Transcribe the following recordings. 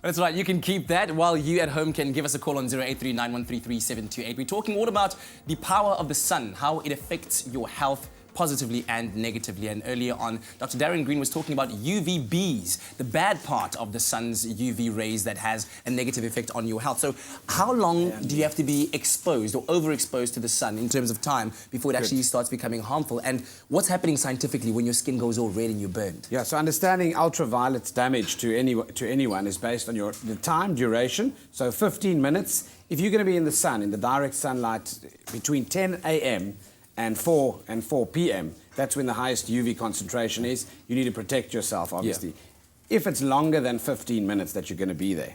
That's right. You can keep that while you at home can give us a call on 083-913-3728. We're talking all about the power of the sun, how it affects your health positively and negatively. And earlier on, Dr. Darren Green was talking about UVBs, the bad part of the sun's UV rays that has a negative effect on your health. So how long do you have to be exposed or overexposed to the sun in terms of time before it actually starts becoming harmful? And what's happening scientifically when your skin goes all red and you're burned? Yeah, so understanding ultraviolet damage to anyone is based on the time duration. So 15 minutes. If you're going to be in the sun, in the direct sunlight between 10 a.m. and 4 p.m., that's when the highest UV concentration is. You need to protect yourself, obviously. Yeah. If it's longer than 15 minutes that you're going to be there.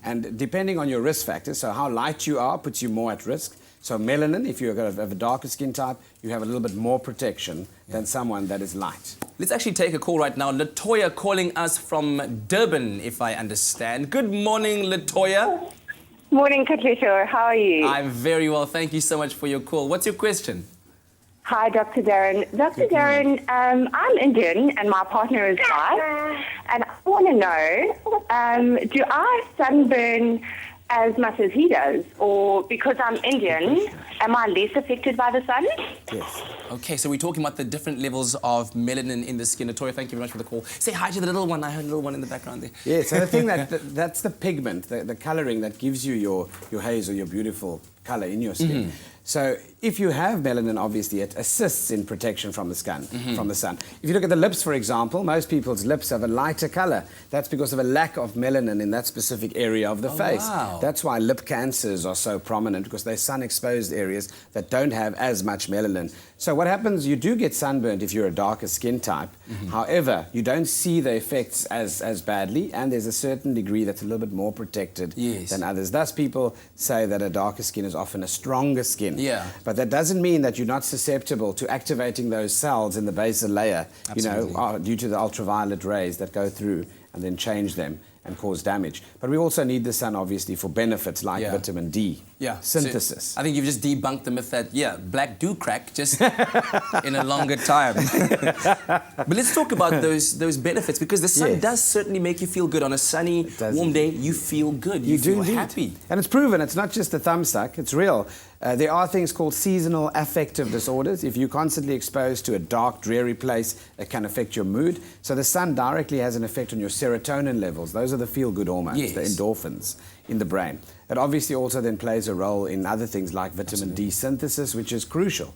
And depending on your risk factors, so how light you are puts you more at risk. So melanin, if you have a darker skin type, you have a little bit more protection than someone that is light. Let's actually take a call right now. Latoya calling us from Durban, if I understand. Good morning, Latoya. Morning, Katlesha. How are you? I'm very well. Thank you so much for your call. What's your question? Hi, Dr. Darren. Dr. Darren, I'm Indian and my partner is white. And I want to know, do I sunburn as much as he does? Or because I'm Indian, am I less affected by the sun? Yes. Okay, so we're talking about the different levels of melanin in the skin. Latoya, thank you very much for the call. Say hi to the little one. I heard a little one in the background there. Yeah, so the thing that's the pigment, the colouring that gives you your haze or your beautiful colour in your skin. So if you have melanin, obviously it assists in protection from the sun. If you look at the lips, for example, most people's lips have a lighter colour. That's because of a lack of melanin in that specific area of the face. Wow. That's why lip cancers are so prominent, because they're sun-exposed areas that don't have as much melanin. So what happens, you do get sunburned if you're a darker skin type. However, you don't see the effects as badly, and there's a certain degree that's a little bit more protected than others. Thus, people say that a darker skin is often a stronger skin. Yeah. But that doesn't mean that you're not susceptible to activating those cells in the basal layer, due to the ultraviolet rays that go through and then change them and cause damage. But we also need the sun, obviously, for benefits like vitamin D synthesis. So I think you've just debunked the myth that, black do crack, just in a longer time. But let's talk about those benefits, because the sun does certainly make you feel good. On a sunny, warm day, you feel good. You feel happy. And it's proven. It's not just a thumbsuck. It's real. There are things called seasonal affective disorders. If you're constantly exposed to a dark, dreary place, it can affect your mood. So the sun directly has an effect on your serotonin levels. Those are the feel-good hormones, the endorphins in the brain. It obviously also then plays a role in other things like vitamin D synthesis, which is crucial.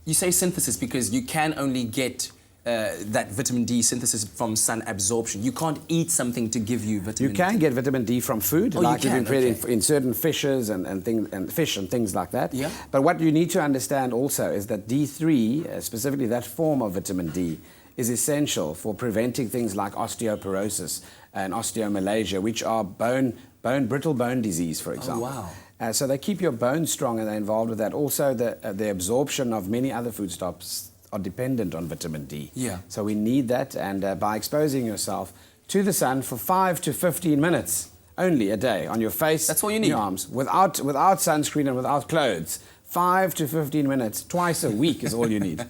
You say synthesis because you can only get that vitamin D synthesis from sun absorption. You can't eat something to give you vitamin D. You can get vitamin D from food, like you've been created in certain fishes and fish and things like that. Yeah. But what you need to understand also is that D3, specifically that form of vitamin D, is essential for preventing things like osteoporosis and osteomalacia, which are brittle bone disease, for example. Oh, wow. So they keep your bones strong, and they're involved with that. Also, the absorption of many other foodstuffs are dependent on vitamin D. Yeah. So we need that, and by exposing yourself to the sun for 5 to 15 minutes only a day on your face, that's all you need, your arms, without sunscreen and without clothes. 5 to 15 minutes, twice a week is all you need.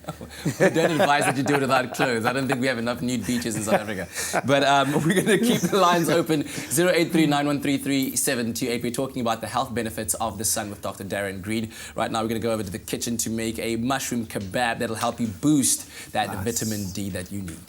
We don't advise that you do it without clothes. I don't think we have enough nude beaches in South Africa. But we're going to keep the lines open. 083-913-3728. We're talking about the health benefits of the sun with Dr. Darren Green. Right now, we're going to go over to the kitchen to make a mushroom kebab that'll help you boost that vitamin D that you need.